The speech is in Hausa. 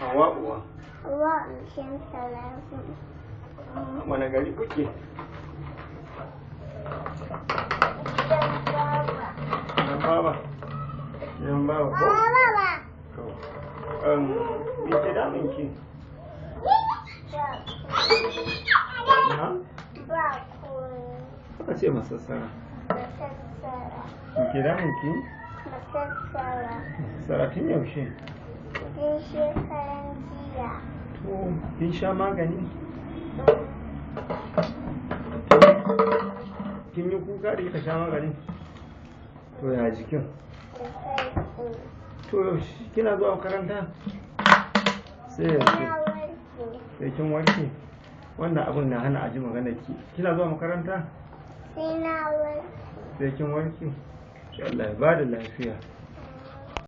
Hawa'uwa. Hawa'u Shamsalatu. Wane gari kuke? Gidan baba. Gidan baba ko? Baba. Me ke damun ki? Ha? Ba komai. Aka ce masassara. Masassara. Me ke damun ki? Masassara. Masassara tun yaushe? Tun shekaran jiya. To, kin sha magani? Kin yi kuka da kika sha magani? To ya jikin? Da sauƙi. To yaushe kina zuwa makaranta? Sai yaushe? Na warke. Sai kin warke? Wannan abun na hana aji maganar ki. Kina zuwa makaranta? Sai na warke. Sai kin warke? Allah ya bada lafiya.